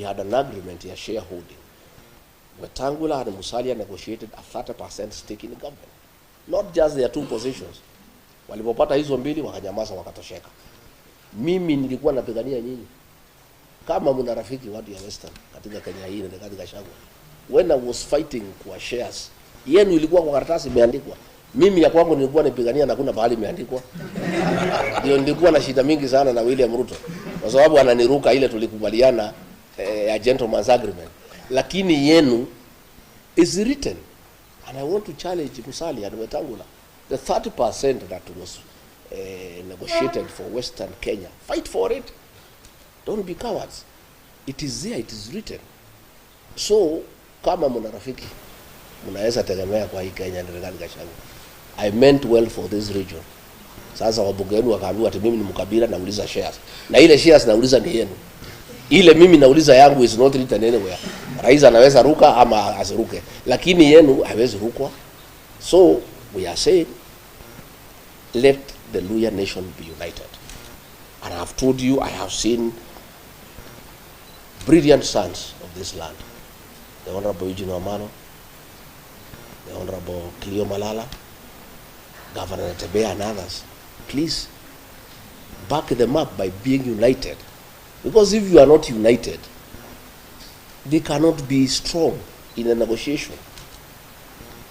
had an agreement ya shareholding. Wetangula and Musalia negotiated a 30% stake in the government. Not just their two positions. Walipopata hizo mbili wakanyamaza wakatosheka. Mimi nilikuwa napigania nyinyi. Kama mna rafiki watu ya Western katika Kenya hii na katika Gachagua. When I was fighting kwa shares, yenu ilikuwa kwa karatasi imeandikwa. Mimi ya kwangu nilikuwa nipigania na kuna bahali imeandikwa. Ndio nilikuwa na shida mingi sana na William Ruto. Kwa sababu ananiruka ile tulikubaliana a gentleman's agreement. Lakini yenu is written. And I want to challenge Musalia and Wetangula. The 30% that was negotiated for Western Kenya, fight for it. Don't be cowards. It is there, it is written. So, kama muna rafiki, munaweza tegemea kwa hii Kenya na Gachagua. I meant well for this region. Sasa wabunge wenu wakaambiwa ati mimi ni mkabila nauliza shares. Na ile shares nauliza ni yenu. Ile mimi nauliza yangu is not written anywhere. Rais anaweza ruka ama asiruke. Lakini yenu hawezi rukwa. So, we are saying, let the Luhya nation be united. And I have told you, I have seen brilliant sons of this land. The Honorable Eugene Wamalwa, the Honorable Cleo Malala, Governor Tebea and others. Please, back them up by being united. Because if you are not united, they cannot be strong in a negotiation.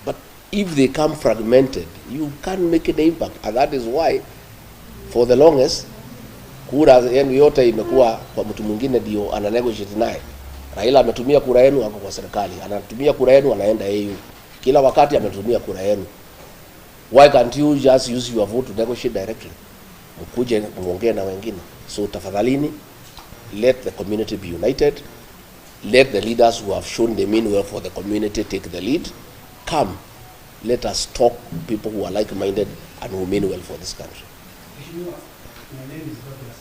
But if they come fragmented, you can't make an impact. And that is why, for the longest, kura yenu yote imekuwa kwa mtu mwingine ndio ana negotiate naye. Raila ametumia kura yenu hapo kwa serikali. Anatumia kura yenu anaenda AU. Kila wakati ametumia kura yenu. Why can't you just use your vote to negotiate directly? Mkuje muongee na wengine. So tafadhalini, let the community be united. Let the leaders who have shown they mean well for the community take the lead. Come, let us talk people who are like-minded and who mean well for this country. My name is Douglas.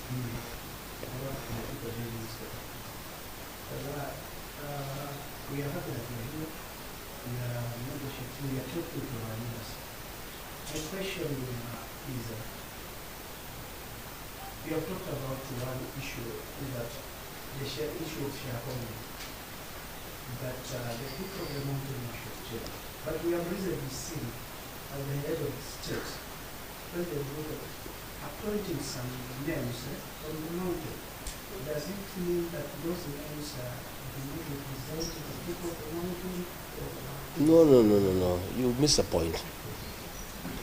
We are happy that we are here. We are negotiating. We are talking to our leaders. My question is, we have talked about one issue, that the issue of shareholding, that the people of the mountain should change. But we have recently seen at the head of the state, President Ruto, appointing some names from the mountain. Does it mean that those names do not represent the people of the mountain? No. You miss a point.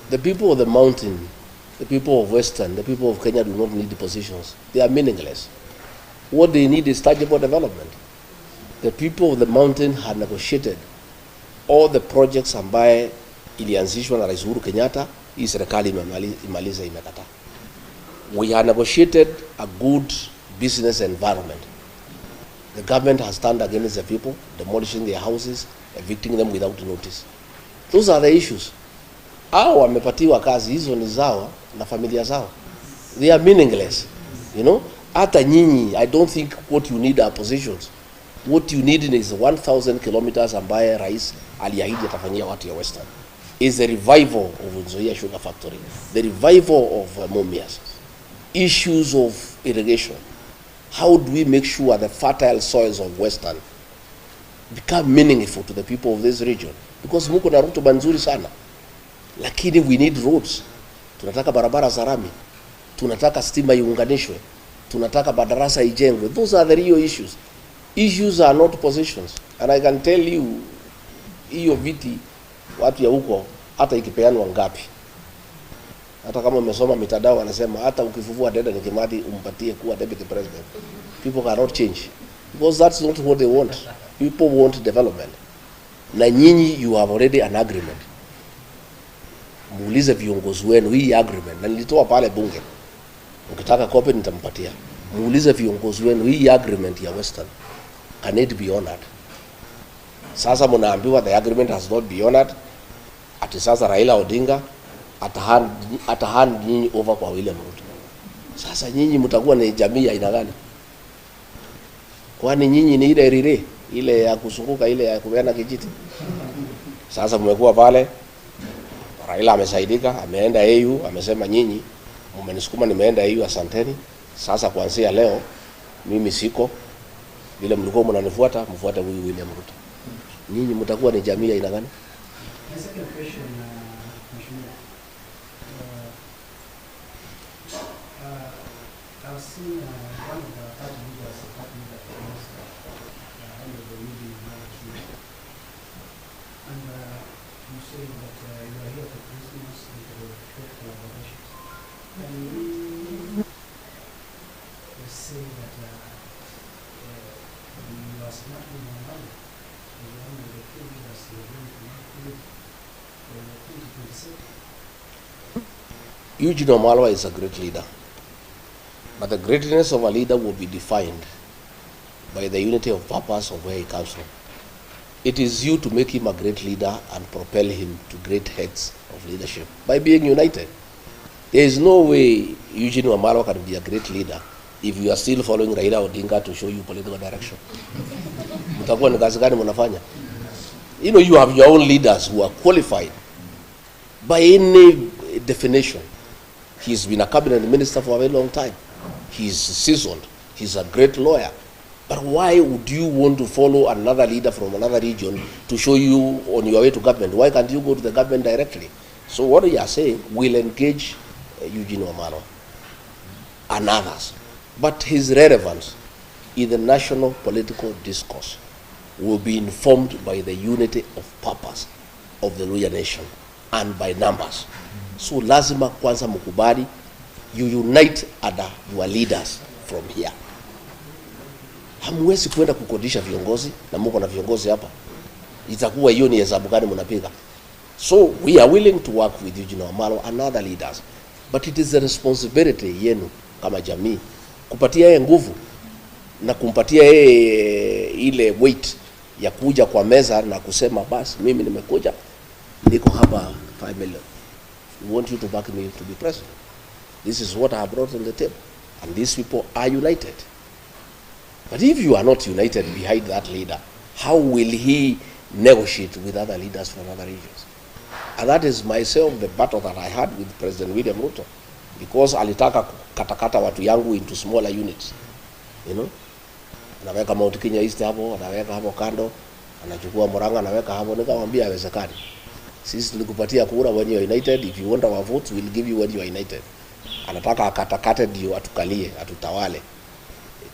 The people of the mountain, the people of Western, the people of Kenya do not need the positions. They are meaningless. What they need is tangible development. The people of the mountain had negotiated all the projects ambaye ilianzishwa na Rais Uhuru Kenyatta, hii serikali imaliza imekata. We have negotiated a good business environment. The government has turned against the people, demolishing their houses, evicting them without notice. Those are the issues. Hao wamepatiwa kazi, hizo ni zao na familia zao. They are meaningless. You know, hata nyinyi, I don't think what you need are positions. What you need is 1,000 kilometers ambaye rais aliahidi atafanyia watu ya Western. Is the revival of Nzoia Sugar Factory, the revival of Mumias, issues of irrigation. How do we make sure the fertile soils of Western become meaningful to the people of this region? Because muko na rutuba nzuri sana, lakini we need roads. Tunataka barabara za lami, tunataka stima iunganishwe, tunataka madarasa ijengwe. Those are the real issues. Issues are not positions. And I can tell you, hiyo viti watu ya huko hata ikipeanwa ngapi, hata kama umesoma mitandao wanasema hata ukifufua dada ni Kimathi umpatie kuwa deputy president, people cannot change, because that's not what they want. People want development. Na nyinyi you have already an agreement. Muulize viongozi wenu hii agreement, na nilitoa pale bunge, ukitaka copy nitampatia. Muulize viongozi wenu hii agreement ya Western, can it be honored? Sasa mnaambiwa the agreement has not been honored. Ati sasa Raila Odinga atahand nyinyi over kwa William Ruto. Sasa nyinyi mtakuwa ni jamii ya aina gani? Kwani nyinyi ni ile rire ile ya kusunguka ile ya kupeana kijiti? Sasa mmekuwa pale, Raila amesaidika, ameenda AU, amesema nyinyi mmenisukuma nimeenda AU, asanteni. Sasa kuanzia leo mimi siko, Vile mlikuwa mnanifuata, mfuate huyu William Ruto. Nyinyi mtakuwa ni jamii aina gani? My second question, Mheshimiwa. I've seen one of the party leaders, under the meeting last week, and you say that you are here for Christmas and for trade collaborations. And you say that you are smartly money. One of the key leaders you are going to work with for 2027. Eugene Wamalwa is a great leader. But the greatness of a leader will be defined by the unity of purpose of where he comes from. It is you to make him a great leader and propel him to great heights of leadership by being united. There is no way Eugene Wamalwa can be a great leader if you are still following Raila Odinga to show you political direction. Mtakuwa ni kazi gani mnafanya? You know, you have your own leaders who are qualified by any definition. He's been a cabinet minister for a very long time. He's seasoned. He's a great lawyer. But why would you want to follow another leader from another region to show you on your way to government? Why can't you go to the government directly? So what we are saying, we'll engage Eugene Wamalwa and others. But his relevance in the national political discourse will be informed by the unity of purpose of the Luhya nation and by numbers. So lazima kwanza mkubali, you unite under your leaders from here. Hamwezi kwenda kukodisha viongozi na mko na viongozi hapa. Itakuwa hiyo ni hesabu gani mnapiga? So we are willing to work with Eugene Wamalwa and other leaders. But it is the responsibility yenu kama jamii kupatia yeye nguvu na kumpatia yeye ile weight ya kuja kwa meza na kusema basi mimi nimekuja niko hapa 5 million. We want you to back me to be president. This is what I have brought on the table. And these people are united. But if you are not united behind that leader, how will he negotiate with other leaders from other regions? And that is myself the battle that I had with President William Ruto. Because alitaka katakata watu yangu into smaller units. You know? Anaweka Mount Kenya East hapo, anaweka hapo kando, anachukua Murang'a, anaweka hapo, nikamwambia haiwezekani. Sisi tulikupatia kura when you are united. If you want our votes, we'll give you when you are united. Anataka akatakate ndio atukalie, atutawale,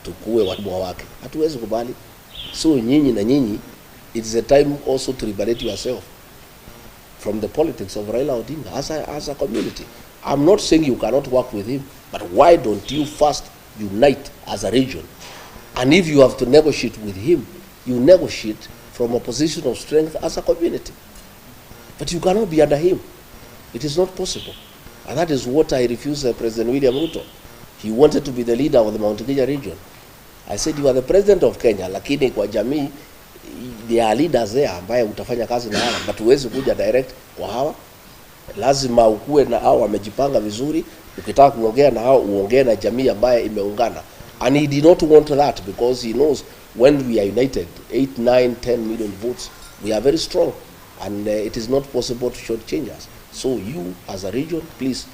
tukue watumwa wake. Hatuwezi kubali. So nyinyi na nyinyi, it's a time also to liberate yourself from the politics of Raila Odinga as a community. I'm not saying you cannot work with him, but why don't you first unite as a region? And if you have to negotiate with him, you negotiate from a position of strength as a community. But you cannot be under him. It is not possible. And that is what I refused President William Ruto. He wanted to be the leader of the Mount Kenya region. I said, you are the president of Kenya, lakini kwa jamii, there are leaders there ambaye utafanya kazi na hawa, but huwezi kuja direct kwa hawa. Lazima ukue na hawa wamejipanga vizuri, ukitaka kuongea na hawa, uongee na jamii ambaye imeungana. And he did not want that because he knows when we are united, 8, 9, 10 million votes, we are very strong. And it is not possible to shortchange us. So you, as a region, please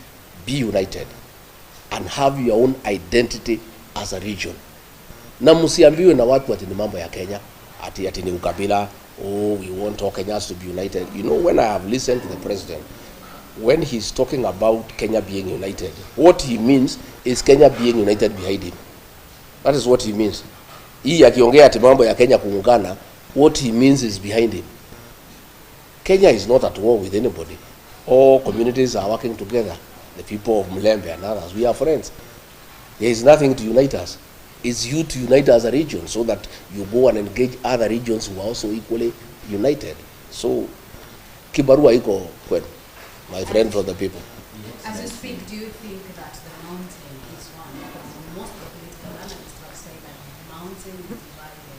be united and have your own identity as a region. Na msiambiwe na watu ati ni mambo ya Kenya, ati ni ukabila, oh, we want all Kenyans to be united. You know, when I have listened to the president, when he's talking about Kenya being united, what he means is Kenya being united behind him. That is what he means. Hii akiongea ati mambo ya Kenya kuungana, what he means is behind him. Kenya is not at war with anybody. All communities are working together. The people of Mlembe and others, we are friends. There is nothing to unite us. It's you to unite as a region so that you go and engage other regions who are also equally united. So, kibarua iko kwenu, my friend from the people. As you speak, do you think that the mountain is one? Because most of the political analysts have said that the mountain is divided.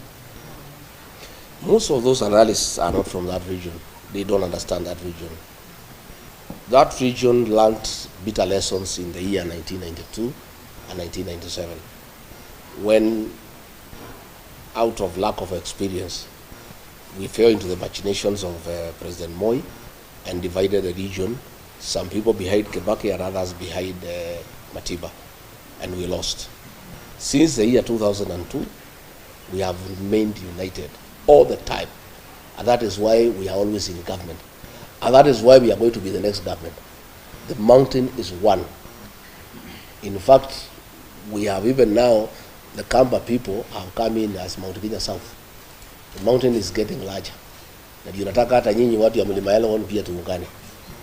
Most of those analysts are not from that region. They don't understand that region. That region learned bitter lessons in the year 1992 and 1997, when, out of lack of experience, we fell into the machinations of President Moi and divided the region, some people behind Kibaki and others behind Matiba, and we lost. Since the year 2002, We have remained united all the time. And that is why we are always in government. And that is why we are going to be the next government. The mountain is one. In fact, we have even now, the Kamba people have come in as Mount Kenya South. The mountain is getting larger. Na tunataka hata nyinyi watu ya Mlima Elgon pia tuungane.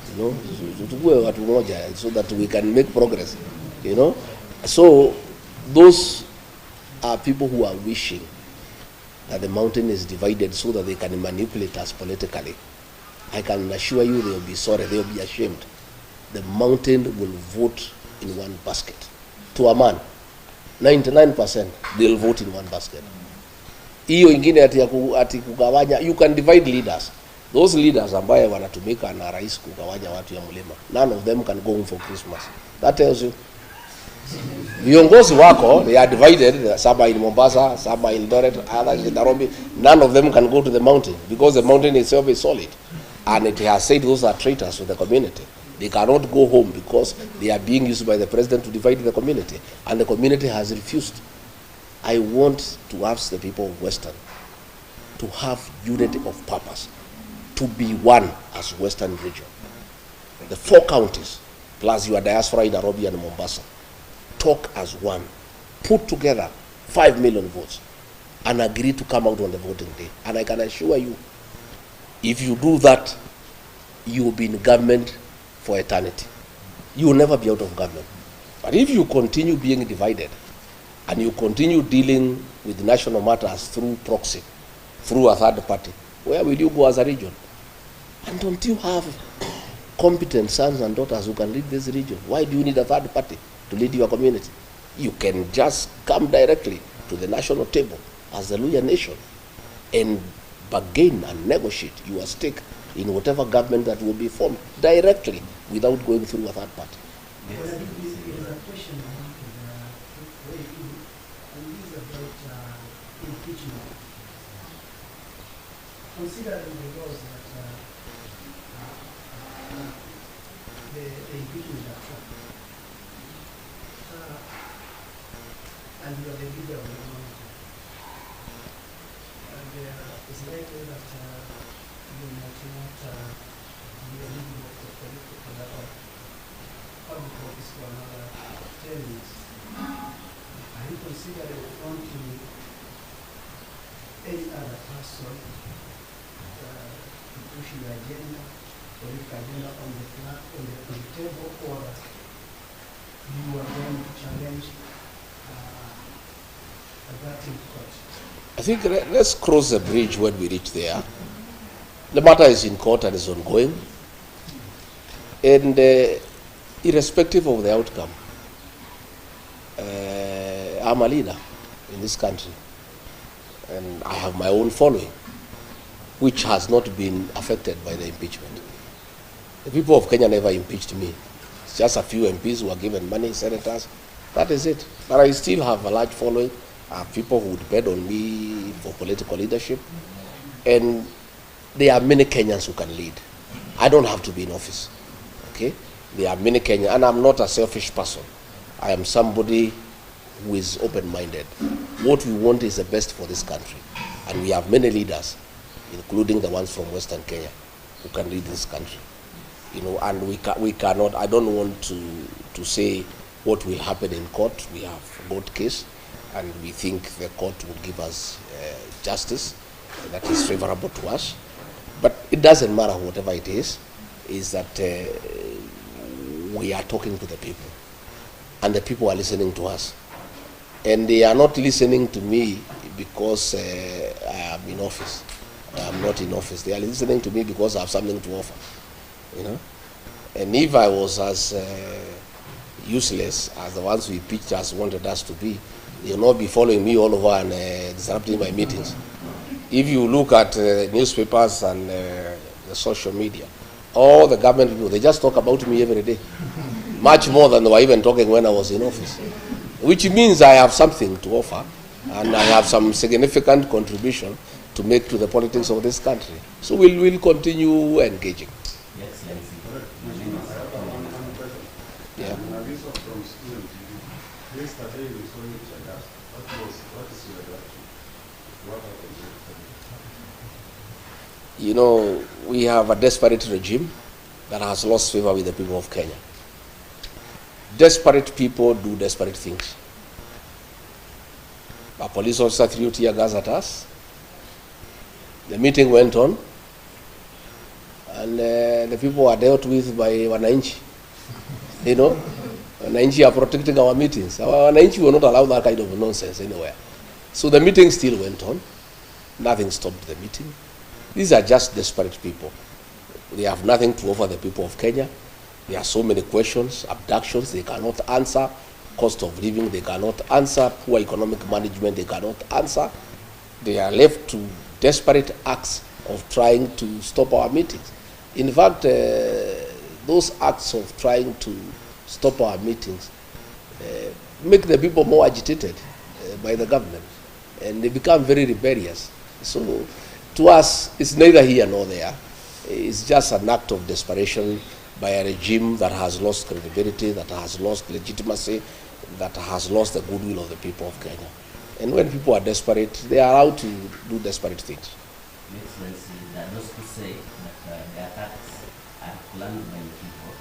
You know, tutukue watu moja so that we can make progress. You know, so those are people who are wishing that the mountain is divided so that they can manipulate us politically. I can assure you they will be sorry, they will be ashamed. The mountain will vote in one basket. To a man, 99% they'll vote in one basket. Hiyo ingine ati kugawanya, you can divide leaders. Those leaders ambaye wanatumika na rais kugawanya watu ya mlima, none of them can go home for Christmas. That tells you. Viongozi wako, they are divided, some are in Mombasa, some are in Eldoret, others in Nairobi. None of them can go to the mountain because the mountain itself is solid. And it has said those are traitors to the community. They cannot go home because they are being used by the president to divide the community. And the community has refused. I want to ask the people of Western to have unity of purpose, to be one as Western region. The 4 counties, plus your diaspora in Nairobi and Mombasa, talk as one, put together 5 million votes, and agree to come out on the voting day. And I can assure you, if you do that, you will be in government for eternity. You will never be out of government. But if you continue being divided, and you continue dealing with national matters through proxy, through a third party, where will you go as a region? And don't you have competent sons and daughters who can lead this region? Why do you need a third party to lead your community? You can just come directly to the national table as the Luya nation and bargain and negotiate your stake in whatever government that will be formed directly without going through a third party. Yes. There is a question I want to weigh in, and this is about impeachment. Considering the laws that the impeachment are Trump, and you are the leader of the mountain, and it's likely that you might not be eligible for political public office for another 10 years. Are you considering appointing any other person to push your agenda, political agenda on the table, or you are going to challenge that in court? I think let's cross the bridge when we reach there. The matter is in court and is ongoing. And irrespective of the outcome, I'm a leader in this country. And I have my own following, which has not been affected by the impeachment. The people of Kenya never impeached me. It's just a few MPs who are given money, senators. That is it. But I still have a large following. I have people who depend on me for political leadership. And there are many Kenyans who can lead. I don't have to be in office. Okay? There are many Kenyans, and I'm not a selfish person. I am somebody who is open-minded. What we want is the best for this country. And we have many leaders, including the ones from Western Kenya, who can lead this country. You know, and we cannot, I don't want to say what will happen in court. We have a court case, and we think the court will give us justice that is favorable to us. But it doesn't matter whatever it is that we are talking to the people, and the people are listening to us. And they are not listening to me because I am in office. I am not in office. They are listening to me because I have something to offer. You know? And if I was as useless as the ones who impeached us wanted us to be, they will not be following me all over and disrupting my meetings. If you look at newspapers and the social media, all the government people, they just talk about me every day. Much more than they were even talking when I was in office. Which means I have something to offer, and I have some significant contribution to make to the politics of this country. So we'll continue engaging. Yeah. Yesterday we saw each other. What is your reaction? You know, we have a desperate regime that has lost favor with the people of Kenya. Desperate people do desperate things. A police officer threw tear gas at us. The meeting went on, and the people were dealt with by Wananchi. You know, Wananchi are protecting our meetings. Our Wananchi will not allow that kind of nonsense anywhere. So the meeting still went on. Nothing stopped the meeting. These are just desperate people. They have nothing to offer the people of Kenya. There are so many questions, abductions they cannot answer, cost of living they cannot answer, poor economic management they cannot answer. They are left to desperate acts of trying to stop our meetings. In fact, those acts of trying to stop our meetings make the people more agitated by the government, and they become very rebellious. So to us, it's neither here nor there. It's just an act of desperation by a regime that has lost credibility, that has lost legitimacy, that has lost the goodwill of the people of Kenya. And when people are desperate, they are allowed to do desperate things. Excellency, there are those who say that the attacks are planned by the people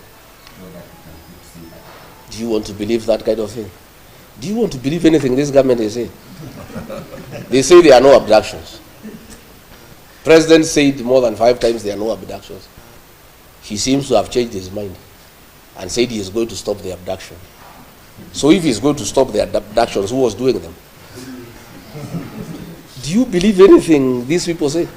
so that we can put sympathy. Do you want to believe that kind of thing? Do you want to believe anything this government is saying? They say there are no abductions. President said more than 5 times there are no abductions. He seems to have changed his mind and said he is going to stop the abduction. So if he is going to stop the abductions, who was doing them? Do you believe anything these people say?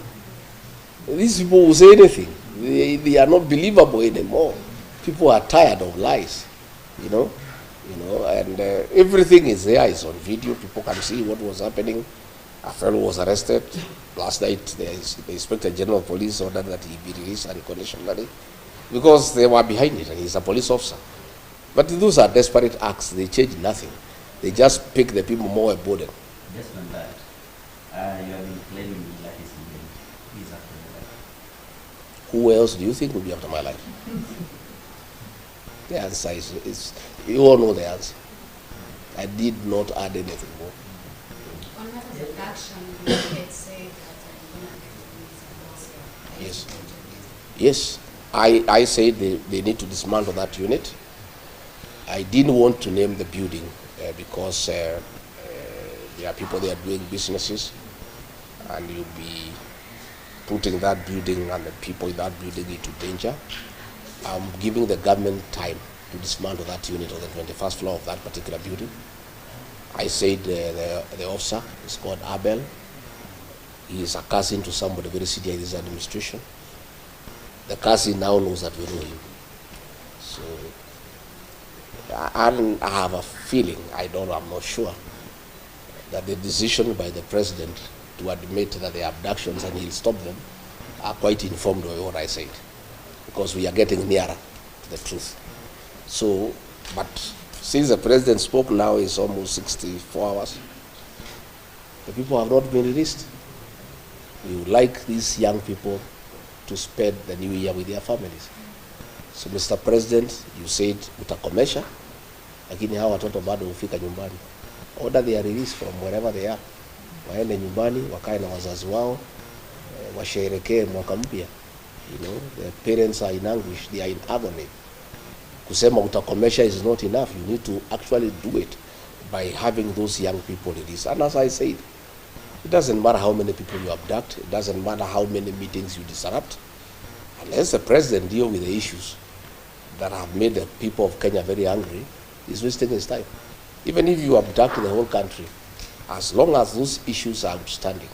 These people will say anything. They are not believable anymore. People are tired of lies, you know, and everything is there. It's on video. People can see what was happening. A fellow was arrested last night. The Inspector General of Police ordered that he be released unconditionally because they were behind it, and he's a police officer. But those are desperate acts. They change nothing. They just pick the people more a burden. Just on that, you have been claiming that is Genc. Who is after your life? Who else do you think will be after my life? The answer is you all know the answer. I did not add anything more. On matters of action, you had said that Yes. Yes. I said they need to dismantle that unit. I didn't want to name the building because there are people there doing businesses, and you'll be putting that building and the people in that building into danger. I'm giving the government time to dismantle that unit on the 21st floor of that particular building. I said the officer is called Abel. He is a cousin to somebody very senior in this administration. The cousin now knows that we know him. So I have a feeling, I'm not sure, that the decision by the president to admit that the abductions and he'll stop them are quite informed by what I said, because we are getting nearer to the truth. So, but since the president spoke now, it's almost 64 hours. The people have not been released. We would like these young people to spend the new year with their families. So, Mr. President, you said utakomesha, lakini hawa watoto bado hufika nyumbani. Order their release from wherever they are. Waende nyumbani, wakae na wazazi wao, washerekee mwaka mpya. You know, the parents are in anguish, they are in agony. Kusema utakomesha is not enough. You need to actually do it by having those young people released. And as I said, it doesn't matter how many people you abduct, it doesn't matter how many meetings you disrupt, unless the president deal with the issues that have made the people of Kenya very angry, he's wasting his time. Even if you abduct the whole country, as long as those issues are outstanding,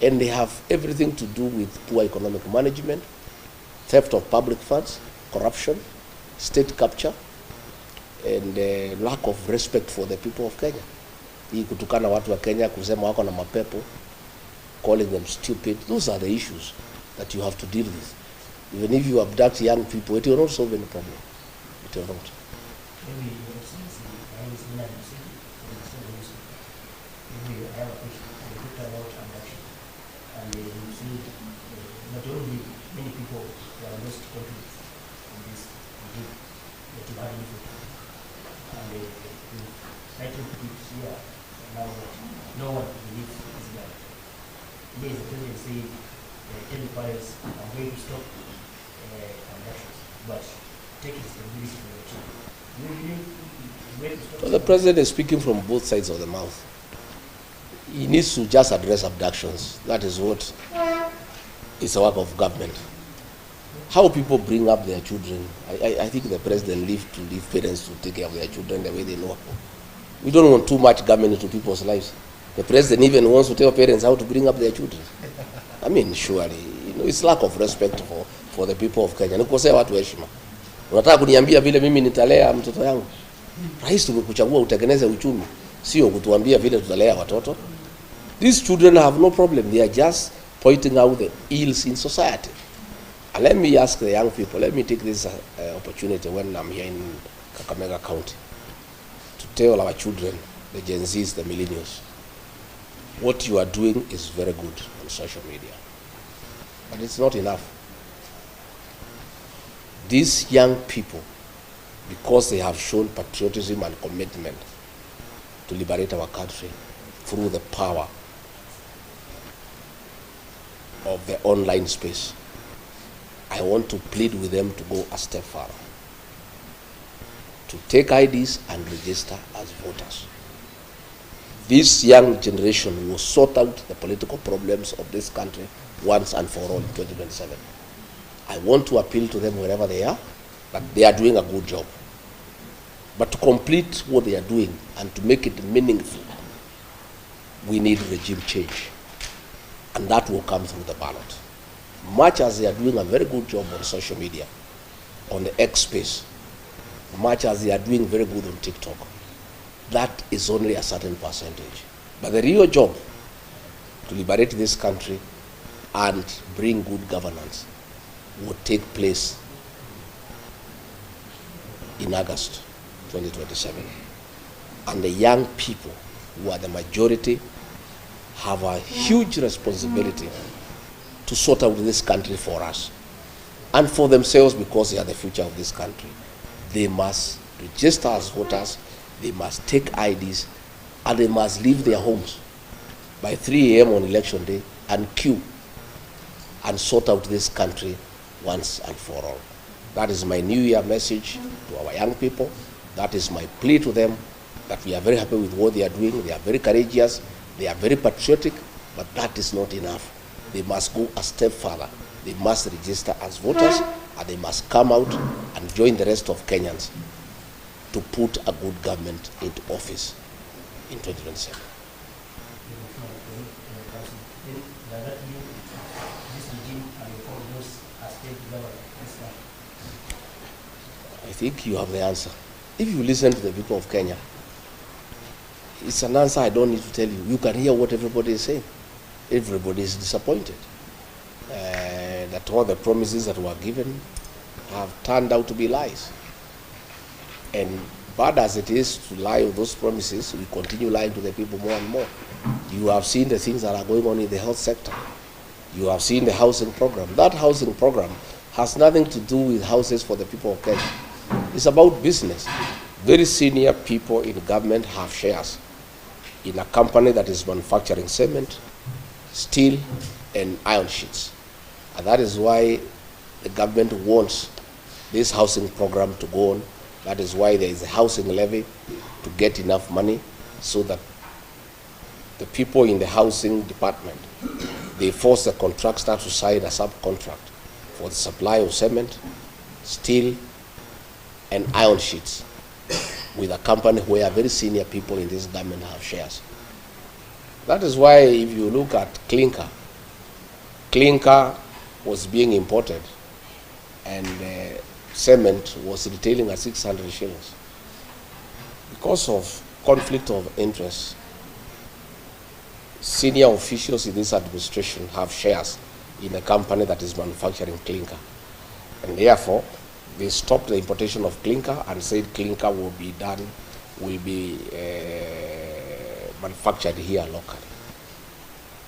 and they have everything to do with poor economic management, theft of public funds, corruption, state capture, and lack of respect for the people of Kenya. Hii kutukana watu wa Kenya, kusema wako na mapepo, calling them stupid, those are the issues that you have to deal with. Even if you abduct young people, it will not solve any problem. It will not. Maybe I have a question. We talked about abduction, and you see not only many people who are lost confidence in this regime, but you had info. And you cited people here now that no one believes this guy. days the president said chemicals are going to stop abductions, but take responsibility for your children. Do you believe it's going to stop? Well, the president is speaking from both sides of the mouth. He needs to just address abductions. That is what is the work of government. How people bring up their children, I think the president leave parents to take care of their children the way they know. We don't want too much government into people's lives. The president even wants to tell parents how to bring up their children. I mean, surely, it's lack of respect for the people of Kenya. Nikosea watu heshima. Unataka kuniambia vile mimi nitalea mtoto yangu? Rais tumekuchagua utengeneze uchumi, sio kutuambia vile tutalea watoto. These children have no problem. They are just pointing out the ills in society. And let me ask the young people, let me take this opportunity when I'm here in Kakamega County to tell our children, the Gen Zs, the millennials, what you are doing is very good on social media. But it's not enough. These young people, because they have shown patriotism and commitment to liberate our country through the power of the online space, I want to plead with them to go a step further, to take IDs and register as voters. This young generation will sort out the political problems of this country once and for all in 2027. I want to appeal to them wherever they are, that they are doing a good job. But to complete what they are doing and to make it meaningful, we need regime change. And that will come through the ballot. Much as they are doing a very good job on social media, on the X space, much as they are doing very good on TikTok, that is only a certain percentage. But the real job to liberate this country and bring good governance will take place in August 2027. And the young people, who are the majority, have a huge responsibility to sort out this country for us and for themselves, because they are the future of this country. They must register as voters, they must take IDs, and they must leave their homes by 3 a.m. on election day and queue and sort out this country once and for all. That is my New Year message to our young people. That is my plea to them, that we are very happy with what they are doing. They are very courageous, they are very patriotic, but that is not enough. They must go a step further. They must register as voters, and they must come out and join the rest of Kenyans to put a good government into office in 2027. I think you have the answer. If you listen to the people of Kenya, it's an answer I don't need to tell you. You can hear what everybody is saying. Everybody is disappointed that all the promises that were given have turned out to be lies. And bad as it is to lie on those promises, we continue lying to the people more and more. You have seen the things that are going on in the health sector. You have seen the housing program. That housing program has nothing to do with houses for the people of Kenya. It's about business. Very senior people in government have shares in a company that is manufacturing cement, steel, and iron sheets. And that is why the government wants this housing program to go on. That is why there is a housing levy to get enough money so that the people in the housing department, they force the contractor to sign a subcontract for the supply of cement, steel, and iron sheets with a company where very senior people in this government have shares. That is why if you look at clinker was being imported and cement was retailing at 600 shillings. Because of conflict of interest, senior officials in this administration have shares in a company that is manufacturing clinker. And therefore, they stopped the importation of clinker and said clinker will be manufactured here locally.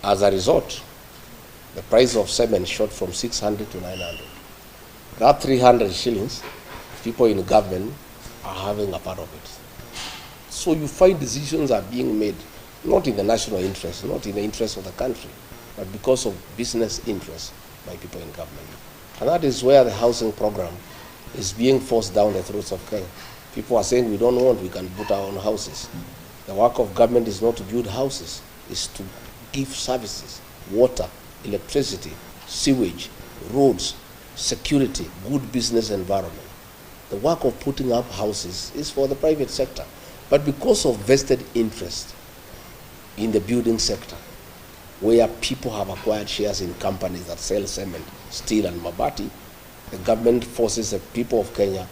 As a result, the price of cement shot from 600 to 900. That 300 shillings, people in government are having a part of it. So you find decisions are being made, not in the national interest, not in the interest of the country, but because of business interests by people in government. And that is where the housing program is being forced down the throats of Kenya. People are saying we don't want, we can put our own houses. The work of government is not to build houses, it's to give services, water, electricity, sewage, roads, security, good business environment. The work of putting up houses is for the private sector. But because of vested interest in the building sector, where people have acquired shares in companies that sell cement, steel, and mabati, the government forces the people of Kenya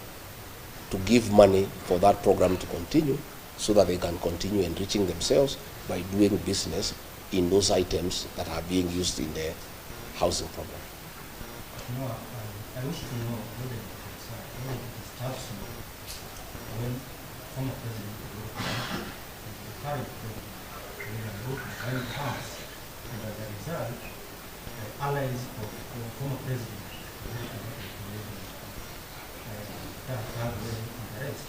to give money for that program to continue so that they can continue enriching themselves by doing business in those items that are being used in the housing program. No, I wish to know whether it disturbs you when former President the current President when it comes, and as a result, the allies of the former President that have interest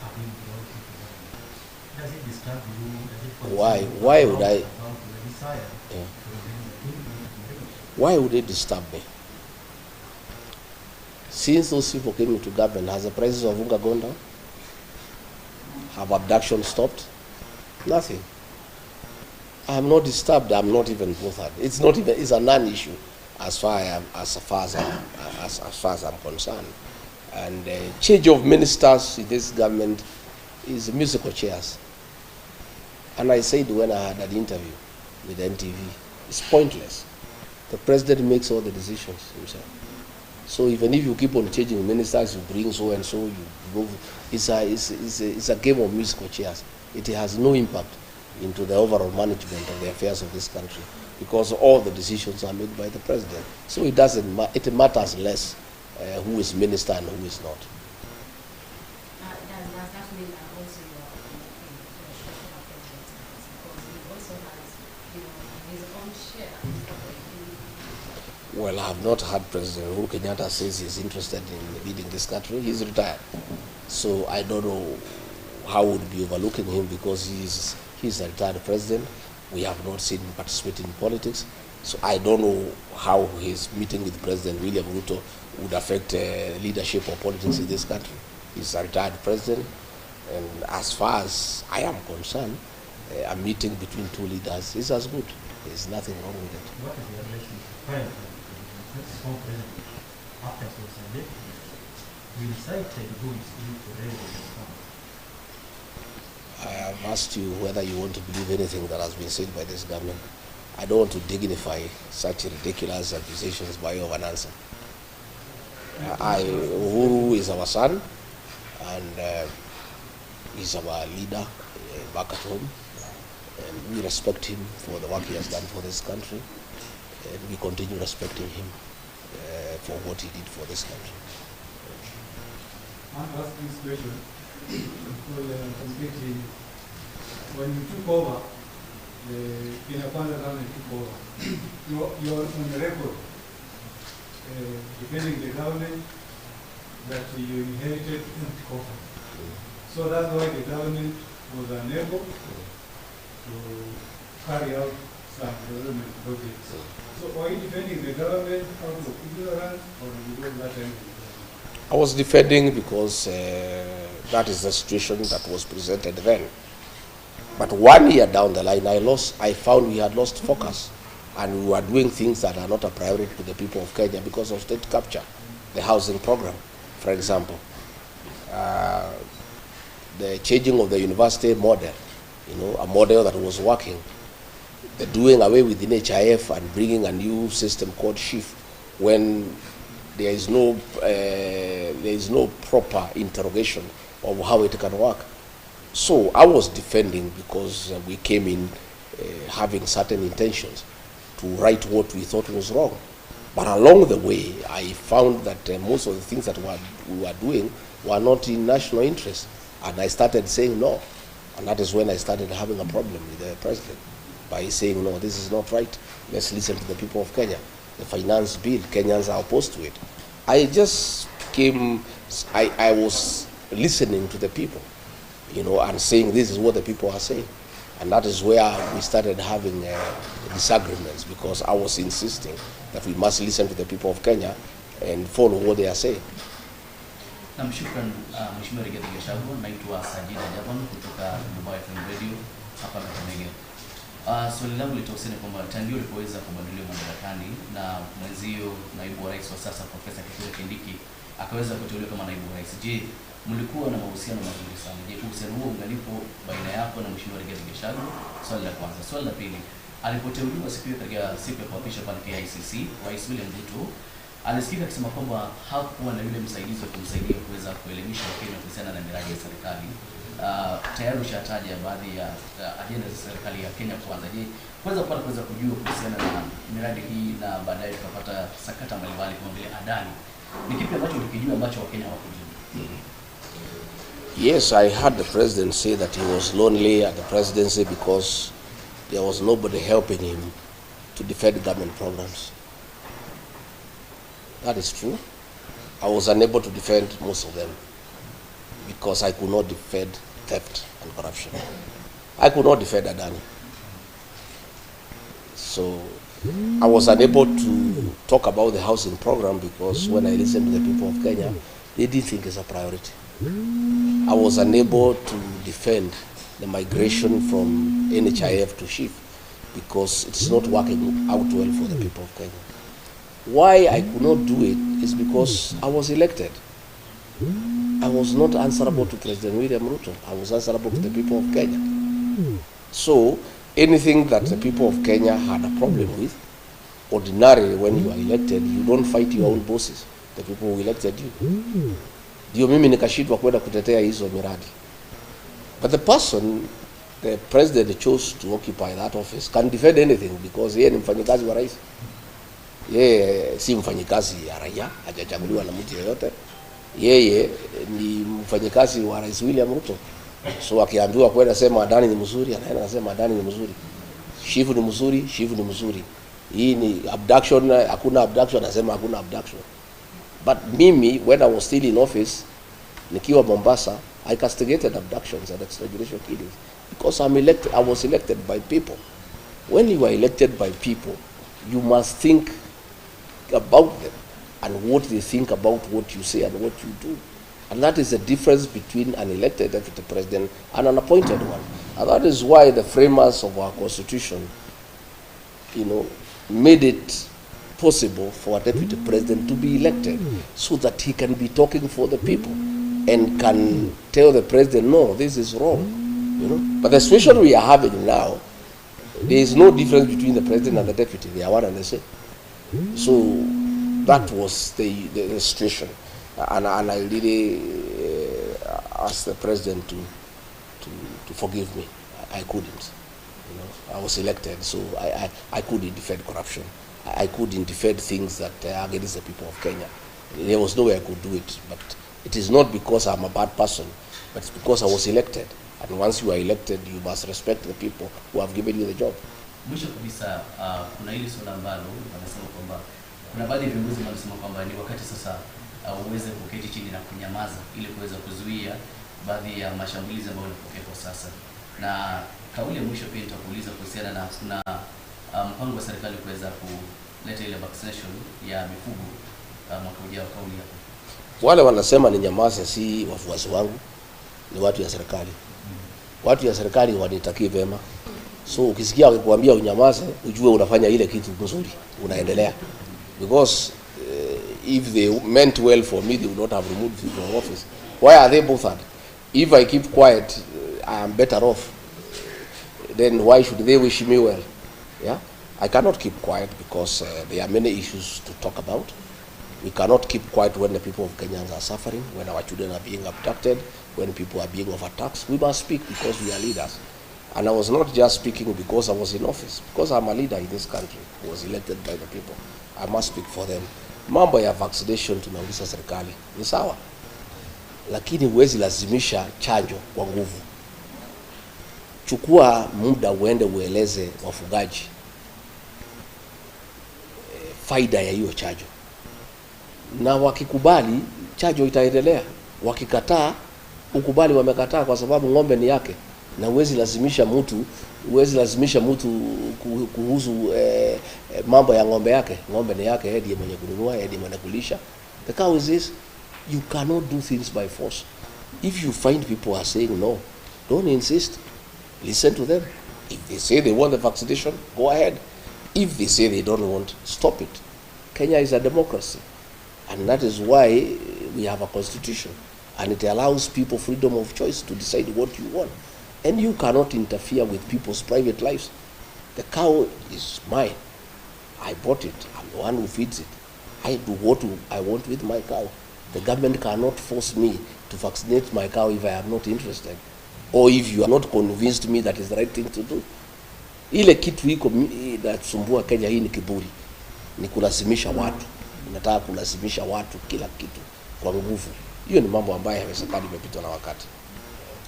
are being brought into government. Does it disturb you? Does it Why would I? about the desire Yeah. to remain in Why would it disturb me? Since those people came into government, has the prices of unga gone down? Have abductions stopped? Nothing. I'm not disturbed. I'm not even bothered. It's not even. It's a non-issue as far as I'm concerned. And change of ministers in this government is musical chairs. And I said when I had an interview with NTV, it's pointless. The president makes all the decisions himself. So even if you keep on changing ministers, you bring so and so, you move. It's a game of musical chairs. It has no impact into the overall management of the affairs of this country because all the decisions are made by the president. So it doesn't. It matters less who is minister and who is not. Does that mean that also you are because he also has, his own share? Well, I have not heard President Uhuru Kenyatta says he's interested in leading this country. He's retired. So I don't know how would be overlooking him because he's a retired president. We have not seen him participate in politics. So I don't know how his meeting with President William Ruto would affect leadership or politics in this country. He's a retired president. And as far as I am concerned, a meeting between two leaders is as good. There's nothing wrong with it. What is the relationship currently with the former president after he was elected? We decided who is going to raise the funds. I have asked you whether you want to believe anything that has been said by this government. I don't want to dignify such ridiculous accusations by way of an answer. Uhuru is our son, and he's our leader back at home. And we respect him for the work he has done for this country, and we continue respecting him for what he did for this country. I want to ask this question. When you took over, the Kenya government took over, you're on the record defending the government that you inherited empty coffers. So that's why the government was unable to carry out some development projects. So are you defending the government out of ignorance or because that time? I was defending because that is the situation that was presented then. But 1 year down the line, I found we had lost focus, and we were doing things that are not a priority to the people of Kenya because of state capture. The housing program, for example, the changing of the university model, a model that was working, the doing away with the NHIF and bringing a new system called SHIF, when there is no proper interrogation of how it can work. So I was defending because we came in having certain intentions to right what we thought was wrong. But along the way, I found that most of the things that we were doing were not in national interest. And I started saying no. And that is when I started having a problem with the president by saying, no, this is not right. Let's listen to the people of Kenya. The finance bill, Kenyans are opposed to it. I was listening to the people, and saying this is what the people are saying. And that is where we started having disagreements, because I was insisting that we must listen to the people of Kenya and follow what they are saying. Namshukran Mheshimiwa Rigathi Gachagua. Naitwa Sajida Javan kutoka Dubai FM Radio hapa Kakamega. Swali langu litahusiana kwamba tangu ulipoweza kubadilishwa madarakani na mwenzio naibu wa rais wa sasa Profesa Kithure Kindiki akaweza kuteuliwa kama naibu rais, je, mlikuwa na mahusiano mazuri sana? Je, uhusiano huo ungalipo baina yako na Mheshimiwa Rigathi Gachagua? Swali la kwanza. Swali la pili, alipoteuliwa siku ya kuapishwa pale KICC, Rais William Ruto alisikika akisema kwamba hakuwa na yule msaidizi wa kumsaidia kuweza kuelimisha Wakenya kuhusiana na miradi ya serikali. Tayari ushataja baadhi ya ajenda za serikali ya Kenya Kwanza. Je, kuweza kujua kuhusiana na miradi hii na baadaye tukapata sakata mbalimbali kama vile Adani, ni kipi ambacho ulikijua ambacho Wakenya hawakujua? Yes, I heard the president say that he was lonely at the presidency because there was nobody helping him to defend government programs. That is true. I was unable to defend most of them because I could not defend theft and corruption. I could not defend Adani. So I was unable to talk about the housing program because when I listened to the people of Kenya, they didn't think it's a priority. I was unable to defend the migration from NHIF to SHIF because it's not working out well for the people of Kenya. Why I could not do it is because I was elected. I was not answerable to President William Ruto. I was answerable to the people of Kenya. So anything that the people of Kenya had a problem with, ordinarily when you are elected, you don't fight your own bosses, the people who elected you. Ndio mimi nikashindwa kwenda kutetea hizo miradi. But the person the president chose to occupy that office can defend anything because yeye ni mfanyikazi wa rais. Yeye si mfanyikazi ya raia, hajachaguliwa na mtu yeyote. Yeye ni mfanyikazi wa Rais William Ruto. So akiambiwa kwenda sema Adani ni mzuri, anaenda anasema Adani ni mzuri. Shifu ni mzuri, Shifu ni mzuri. Hii ni abduction, hakuna abduction, anasema hakuna abduction. But mimi, when I was still in office, nikiwa Mombasa, I castigated abductions and extrajudicial killings because I was elected by people. When you are elected by people, you must think about them and what they think about what you say and what you do. And that is the difference between an elected deputy president and an appointed one. And that is why the framers of our constitution, made it possible for a deputy president to be elected so that he can be talking for the people and can tell the president, no, this is wrong. But the situation we are having now, there is no difference between the president and the deputy. They are one and the same. So that was the situation. And I really asked the president to forgive me. I couldn't. I was elected, so I couldn't defend corruption. I couldn't defend things that are against the people of Kenya. There was no way I could do it. But it is not because I'm a bad person, but it's because I was elected. And once you are elected, you must respect the people who have given you the job. Mwisho kabisa, kuna hili swala ambalo wanasema kwamba kuna baadhi ya viongozi wanasema kwamba ni wakati sasa uweze kuketi chini na kunyamaza ili kuweza kuzuia baadhi ya mashambulizi ambayo yanatokea kwa sasa. Na kauli ya mwisho pia nitakuuliza kuhusiana na kuna mpango wa serikali kuweza kuleta ile vaccination ya mifugo mwaka ujao. Kauli hapo, wale wanasema ni nyamaza si wafuasi wangu, ni watu ya serikali. Watu ya serikali wanitakie vema. So ukisikia wakikwambia unyamaze, ujue unafanya ile kitu nzuri, unaendelea. Because if they meant well for me, they would not have removed me from office. Why are they bothered? If I keep quiet, I am better off. Then why should they wish me well? Yeah, I cannot keep quiet because there are many issues to talk about. We cannot keep quiet when the people of Kenya are suffering, when our children are being abducted, when people are being overtaxed. We must speak because we are leaders. And I was not just speaking because I was in office, because I'm a leader in this country who was elected by the people. I must speak for them. Mambo ya vaccination tunauliza serikali ni sawa, lakini huwezi lazimisha chanjo kwa nguvu. Chukua muda uende ueleze wafugaji faida ya hiyo chanjo, na wakikubali chanjo itaendelea. Wakikataa, ukubali wamekataa kwa sababu ng'ombe ni yake. na huwezi lazimisha mtu kuhusu mambo ya ng'ombe yake. Ng'ombe ni yake, yeye ndiye mwenye kununua, yeye ndiye mwenye kulisha. The cow is this. You cannot do things by force. If you find people are saying no, don't insist. Listen to them. If they say they want the vaccination, go ahead. If they say they don't want, stop it. Kenya is a democracy, and that is why we have a constitution, and it allows people freedom of choice to decide what you want. And you cannot interfere with people's private lives. The cow is mine. I bought it. I'm the one who feeds it. I do what I want with my cow. The government cannot force me to vaccinate my cow if I am not interested, or if you are not convinced me that is the right thing to do. Ile kitu iko inasumbua Kenya hii ni kiburi, ni kulazimisha watu. Unataka kulazimisha watu kila kitu kwa nguvu. Hiyo ni mambo ambayo haiwezekani, imepitwa na wakati.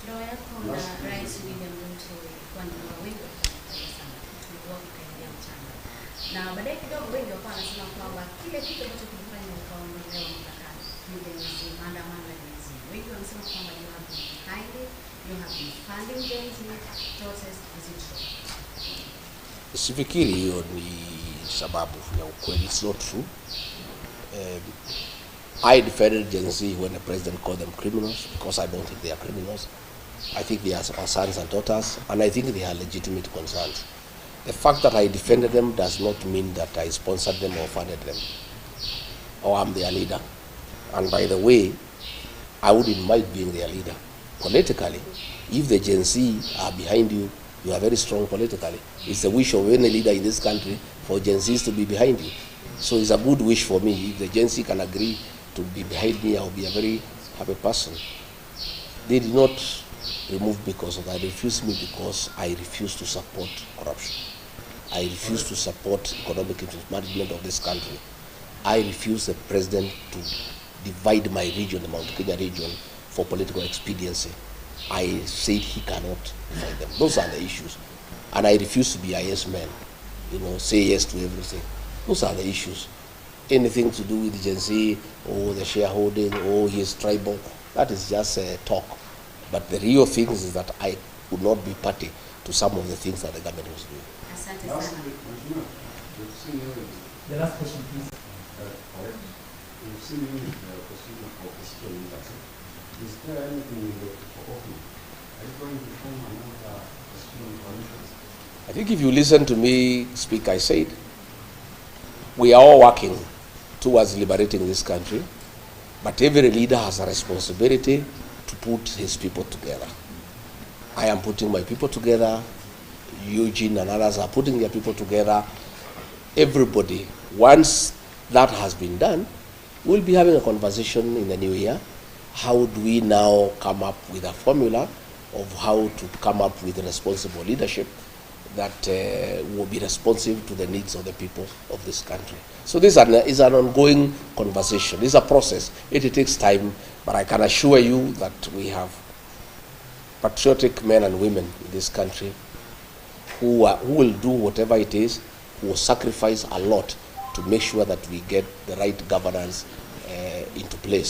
Ndoa yako na Rais William Ruto ilikuwa ni wengi sana, tulikuwa tukaingia mchana, na baadaye kidogo wengi wakawa wanasema kwamba kile kitu ambacho kilifanya ukaondolewa mpakani ni Genc, maandamano ya Genc. Wengi wanasema kwamba you have been behind it, you have been funding Genc protest. Is it true? Sifikiri hiyo ni sababu ya ukweli. It's not true. I defended Genc when the president called them criminals, because I don't think they are criminals. I think they are our sons and daughters, and I think they are legitimate concerns. The fact that I defended them does not mean that I sponsored them or funded them, or I'm their leader. And by the way, I wouldn't mind being their leader. Politically, if the Genc are behind you, you are very strong politically. It's the wish of any leader in this country for Gencs to be behind you. So it's a good wish for me. If the Genc can agree to be behind me, I'll be a very happy person. They did not remove me because of that. They refused me because I refuse to support corruption. I refuse to support economic mismanagement of this country. I refuse the president to divide my region, the Mount Kenya region, for political expediency. I said he cannot divide them. Those are the issues. And I refuse to be a yes man, say yes to everything. Those are the issues. Anything to do with the Genc or the shareholding or his tribal, that is just talk. But the real thing is that I would not be party to some of the things that the government was doing. The last question, please. You've seen the procedure for constitutional leaders. Is there anything in the offering? Are you going to form another constitutional coalition? I think if you listen to me speak, I said, we are all working towards liberating this country, but every leader has a responsibility to put his people together. I am putting my people together. Eugene and others are putting their people together. Everybody, once that has been done, we'll be having a conversation in the new year. How do we now come up with a formula of how to come up with a responsible leadership that will be responsive to the needs of the people of this country? So this is an ongoing conversation. It's a process. It takes time, but I can assure you that we have patriotic men and women in this country who will do whatever it is, who will sacrifice a lot to make sure that we get the right governance into place.